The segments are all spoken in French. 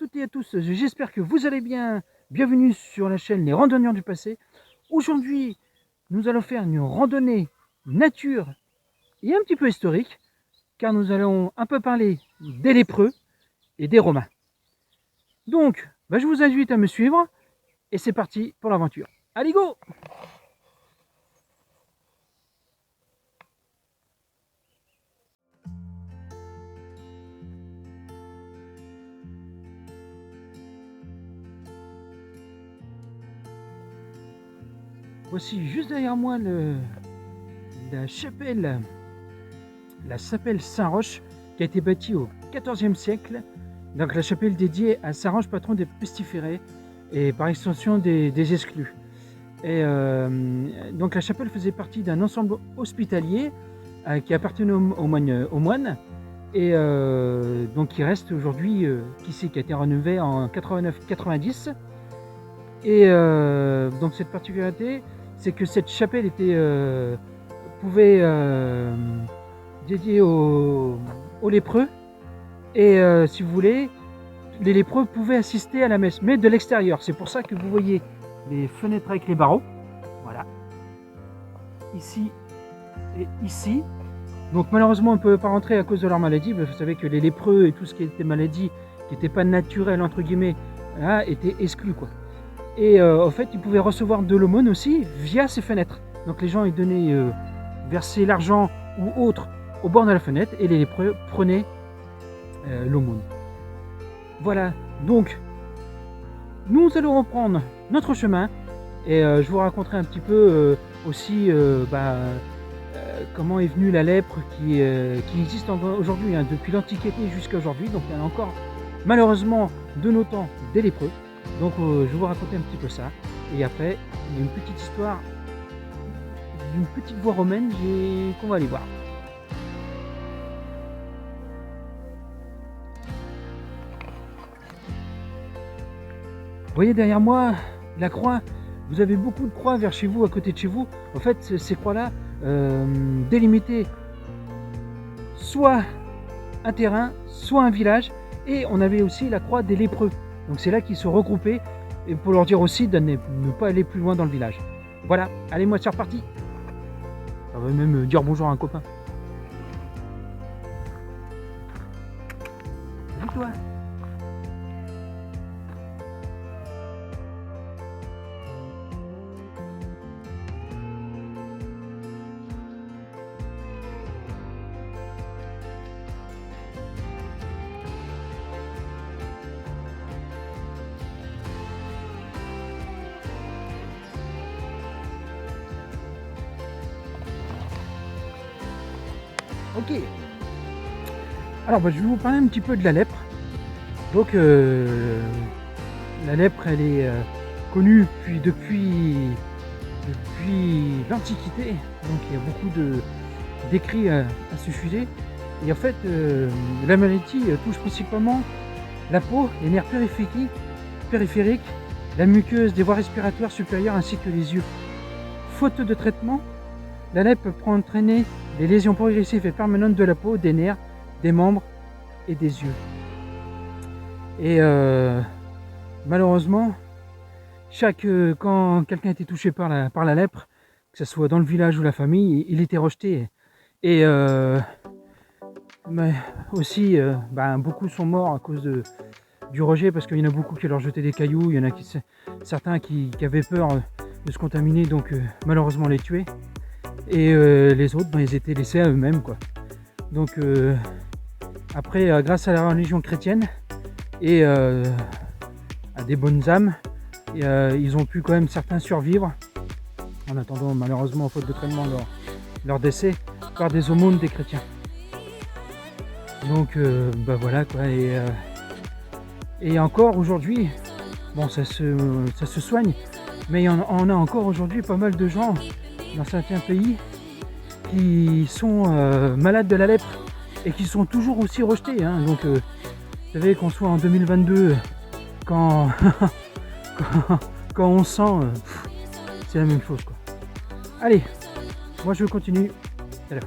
toutes et à tous, j'espère que vous allez bien. Bienvenue sur la chaîne Les Randonneurs du Passé. Aujourd'hui, nous allons faire une randonnée nature et un petit peu historique, car nous allons un peu parler des lépreux et des Romains. Donc, je vous invite à me suivre, et c'est parti pour l'aventure. Allez, go! Voici juste derrière moi la chapelle Saint-Roch, qui a été bâtie au XIVe siècle. Donc la chapelle dédiée à Saint-Roch, patron des pestiférés et par extension des exclus. Et donc la chapelle faisait partie d'un ensemble hospitalier qui appartenait aux moines et donc qui reste aujourd'hui, qui a été rénové en 89-90. Et donc cette particularité, c'est que cette chapelle pouvait dédiée aux lépreux, et si vous voulez, les lépreux pouvaient assister à la messe, mais de l'extérieur. C'est pour ça que vous voyez les fenêtres avec les barreaux, voilà, ici et ici. Donc malheureusement on ne peut pas rentrer à cause de leur maladie. Vous savez que les lépreux et tout ce qui était maladie, qui n'était pas naturel entre guillemets, là, étaient exclus, quoi. Et en fait, ils pouvaient recevoir de l'aumône aussi via ces fenêtres. Donc les gens, ils donnaient, versaient l'argent ou autre au bord de la fenêtre, et les lépreux prenaient l'aumône. Voilà, donc nous allons reprendre notre chemin, et je vous raconterai un petit peu aussi comment est venue la lèpre qui existe aujourd'hui, hein, depuis l'Antiquité jusqu'à aujourd'hui. Donc il y en a encore, malheureusement, de nos temps, des lépreux. Donc je vais vous raconter un petit peu ça, et après il y a une petite histoire d'une petite voie romaine qu'on va aller voir. Vous voyez derrière moi la croix. Vous avez beaucoup de croix vers chez vous, à côté de chez vous. En fait, ces croix-là délimitaient soit un terrain, soit un village, et on avait aussi la croix des lépreux. Donc c'est là qu'ils se regroupaient, et pour leur dire aussi de ne pas aller plus loin dans le village. Voilà, allez, moi c'est reparti. Ça va même dire bonjour à un copain. Salut toi. Ok, alors je vais vous parler un petit peu de la lèpre. Donc la lèpre, elle est connue depuis l'Antiquité. Donc il y a beaucoup d'écrits à ce sujet. Et en fait, la maladie touche principalement la peau, les nerfs périphériques, la muqueuse des voies respiratoires supérieures ainsi que les yeux. Faute de traitement, la lèpre peut entraîner des lésions progressives et permanentes de la peau, des nerfs, des membres et des yeux. Et malheureusement, quand quelqu'un était touché par la lèpre, que ce soit dans le village ou la famille, il était rejeté. Et mais aussi, beaucoup sont morts à cause du rejet, parce qu'il y en a beaucoup qui leur jetaient des cailloux, il y en a certains qui avaient peur de se contaminer, donc malheureusement les tuer. Et les autres, ils étaient laissés à eux-mêmes, quoi. Donc après, grâce à la religion chrétienne et à des bonnes âmes, ils ont pu quand même certains survivre, en attendant malheureusement, faute de traitement, leur décès par des aumônes des chrétiens. Donc voilà, quoi. Et encore aujourd'hui, bon, ça se soigne, mais on a encore aujourd'hui pas mal de gens dans certains pays qui sont malades de la lèpre et qui sont toujours aussi rejetés, hein. Donc vous savez, qu'on soit en 2022, quand on sent, c'est la même chose, quoi. Allez, moi je continue. À l'heure.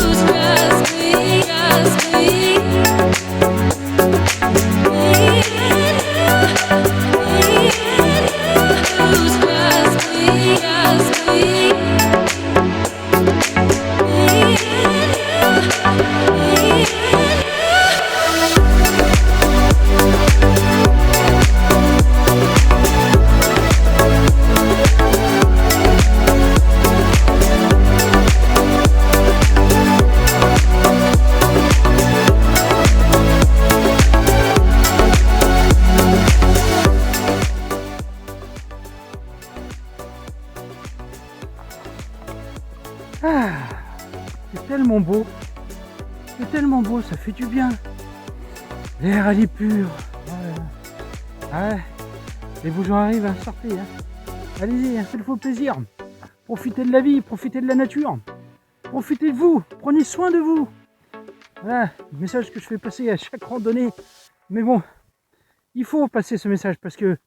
Just me. tellement beau. C'est tellement beau, ça fait du bien. L'air, elle est pure. Ouais. Les beaux jours arrivent, hein, sortez. Hein. Allez-y, hein, faites-vous plaisir. Profitez de la vie, profitez de la nature. Profitez de vous, prenez soin de vous. Voilà, le message que je fais passer à chaque randonnée. Mais bon, il faut passer ce message parce que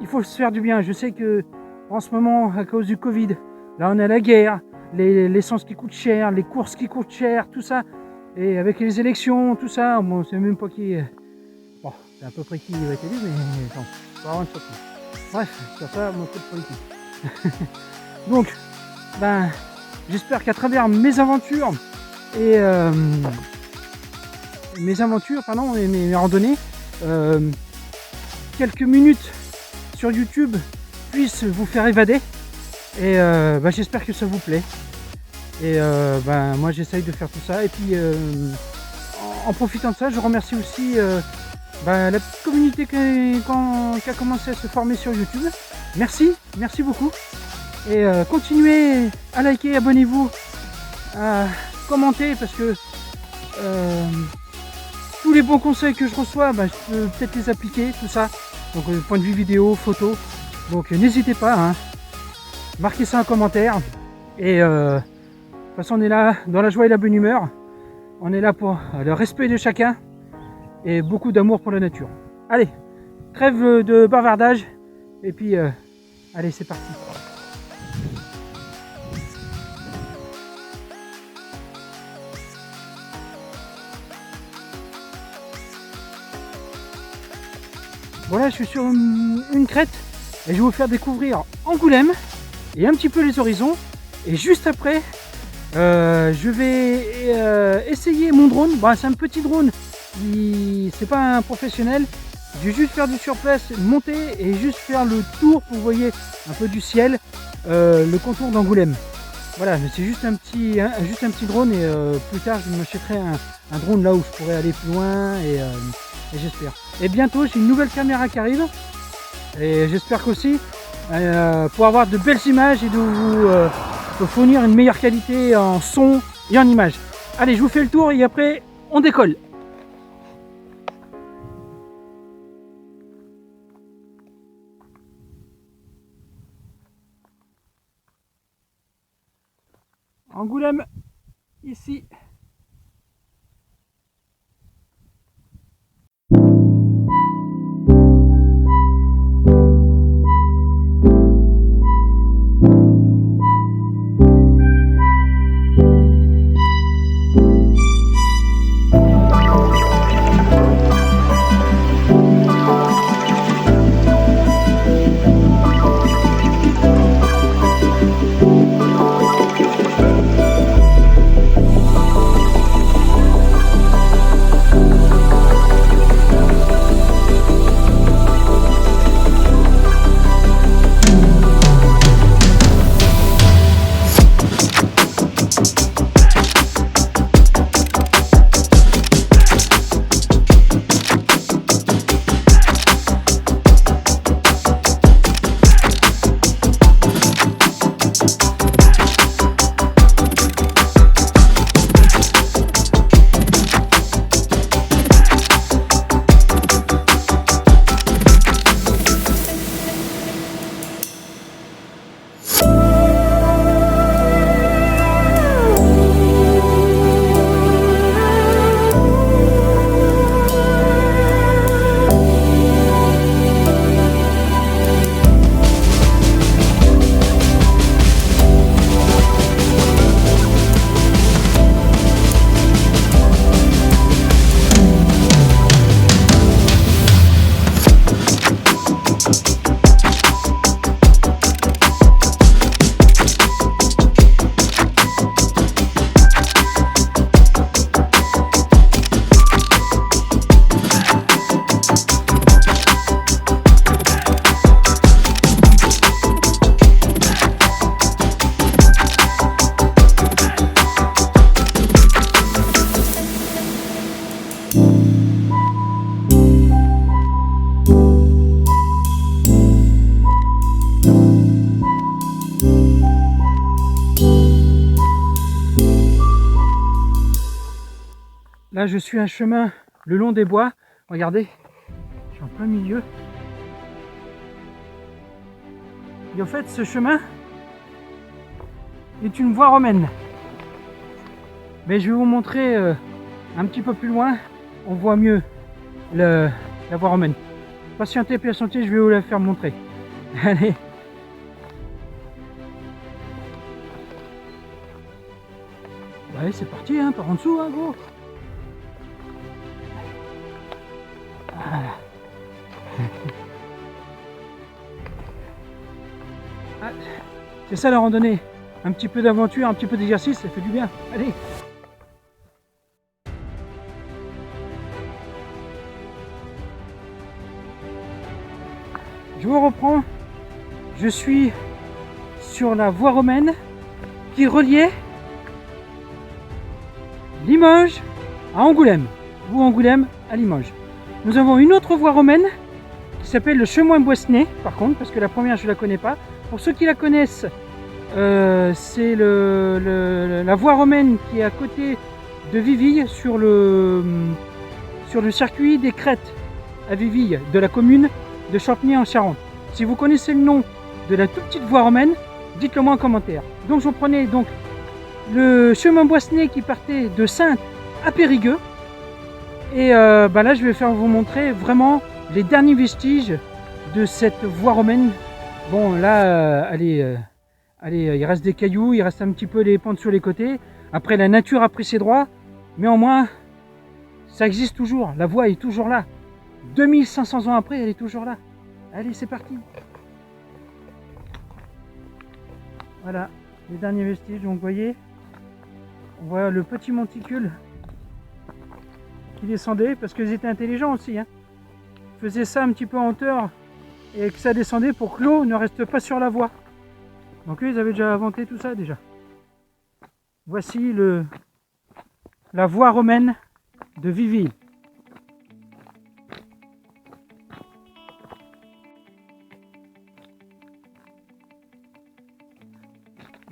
il faut se faire du bien. Je sais que en ce moment, à cause du Covid, là on est à la guerre, l'essence qui coûte cher, les courses qui coûtent cher, tout ça. Et avec les élections, tout ça, bon, c'est même pas qui... Bon, c'est à peu près qui va être élu, mais non, pas avoir une surprise. Bref, sur ça, mon peu de politique. Donc, ben, j'espère qu'à travers mes aventures et mes randonnées, quelques minutes sur YouTube puissent vous faire évader. Et ben, j'espère que ça vous plaît. Et ben, moi j'essaye de faire tout ça. Et puis en profitant de ça, je remercie aussi ben, la petite communauté qui a commencé à se former sur YouTube. Merci beaucoup. Et continuez à liker, abonnez-vous, à commenter parce que tous les bons conseils que je reçois, ben, je peux peut-être les appliquer, tout ça. Donc point de vue vidéo, photo. Donc n'hésitez pas, hein. Marquez ça en commentaire. Et de toute façon, on est là dans la joie et la bonne humeur. On est là pour le respect de chacun et beaucoup d'amour pour la nature. Allez, trêve de bavardage. Et puis, allez, c'est parti. Voilà, je suis sur une crête et je vais vous faire découvrir Angoulême et un petit peu les horizons. Et juste après, je vais essayer mon drone. Bon, c'est un petit drone, c'est pas un professionnel. Je vais juste faire du surplace, monter et juste faire le tour pour vous voyez un peu du ciel, le contour d'Angoulême. Voilà, mais c'est juste un petit drone et plus tard je m'achèterai un drone là où je pourrais aller plus loin et j'espère. Et bientôt j'ai une nouvelle caméra qui arrive et j'espère qu'aussi pour avoir de belles images et de vous fournir une meilleure qualité en son et en image. Allez, je vous fais le tour et après on décolle. Angoulême, ici. Là, je suis un chemin le long des bois. Regardez, je suis en plein milieu. Et en fait, ce chemin est une voie romaine. Mais je vais vous montrer un petit peu plus loin. On voit mieux la voie romaine. Patientez, patientez, je vais vous la faire montrer. Allez. Ouais, c'est parti, hein, par en dessous, hein, gros. Voilà. Ah, c'est ça la randonnée. Un petit peu d'aventure, un petit peu d'exercice, ça fait du bien. Allez. Je vous reprends. Je suis sur la voie romaine qui reliait Limoges à Angoulême, ou Angoulême à Limoges. Nous avons une autre voie romaine qui s'appelle le chemin Boissenet, par contre, parce que la première je ne la connais pas. Pour ceux qui la connaissent, c'est la voie romaine qui est à côté de Viville, sur le circuit des crêtes à Viville, de la commune de Champigny en Charente. Si vous connaissez le nom de la toute petite voie romaine, dites-le moi en commentaire. Donc je prenais donc le chemin Boissenet qui partait de Saintes à Périgueux. Et là je vais vous montrer vraiment les derniers vestiges de cette voie romaine. Bon là, allez, il reste des cailloux, il reste un petit peu les pentes sur les côtés. Après la nature a pris ses droits, mais au moins ça existe toujours, la voie est toujours là. 2500 ans après, elle est toujours là. Allez, c'est parti. Voilà, les derniers vestiges, donc vous voyez, on voit le petit monticule qui descendait, parce qu'ils étaient intelligents aussi, hein. Ils faisaient ça un petit peu en hauteur, et que ça descendait pour que l'eau ne reste pas sur la voie. Donc eux, ils avaient déjà inventé tout ça déjà. Voici la voie romaine de Viville.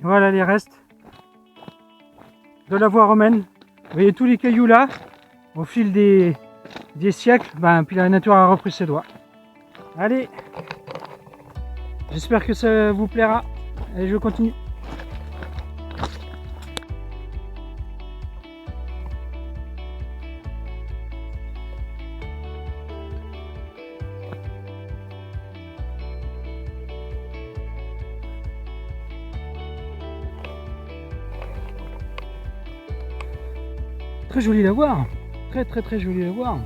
Voilà les restes de la voie romaine. Vous voyez tous les cailloux là, au fil des siècles, puis la nature a repris ses droits. Allez, j'espère que ça vous plaira. Allez, je continue. Très joli à voir, très joli à voir.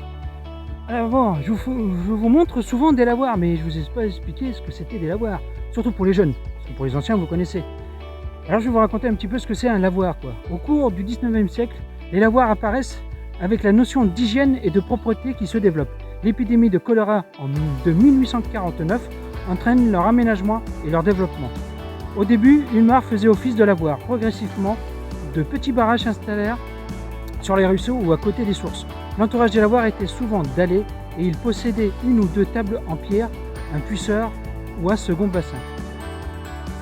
Alors bon, je vous montre souvent des lavoirs, mais je vous ai pas expliqué ce que c'était des lavoirs, surtout pour les jeunes, parce que pour les anciens vous connaissez. Alors je vais vous raconter un petit peu ce que c'est un lavoir, quoi. Au cours du 19e siècle, les lavoirs apparaissent avec la notion d'hygiène et de propreté qui se développe. L'épidémie de choléra de 1849 entraîne leur aménagement et leur développement. Au début, une mare faisait office de lavoir. Progressivement, de petits barrages s'installèrent sur les ruisseaux ou à côté des sources. L'entourage des lavoirs était souvent dallé et il possédait une ou deux tables en pierre, un puisseur ou un second bassin.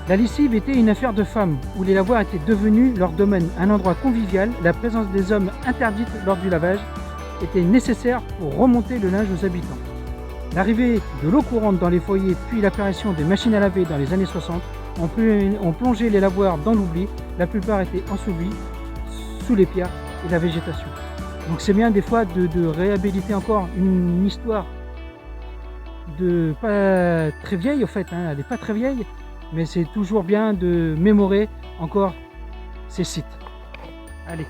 La lessive était une affaire de femmes, où les lavoirs étaient devenus leur domaine, un endroit convivial. La présence des hommes interdite lors du lavage était nécessaire pour remonter le linge aux habitants. L'arrivée de l'eau courante dans les foyers puis l'apparition des machines à laver dans les années 60 ont plongé les lavoirs dans l'oubli. La plupart étaient ensouvis sous les pierres et la végétation. Donc c'est bien des fois de réhabiliter encore une histoire de pas très vieille en fait, hein, elle n'est pas très vieille, mais c'est toujours bien de mémorer encore ces sites. Allez.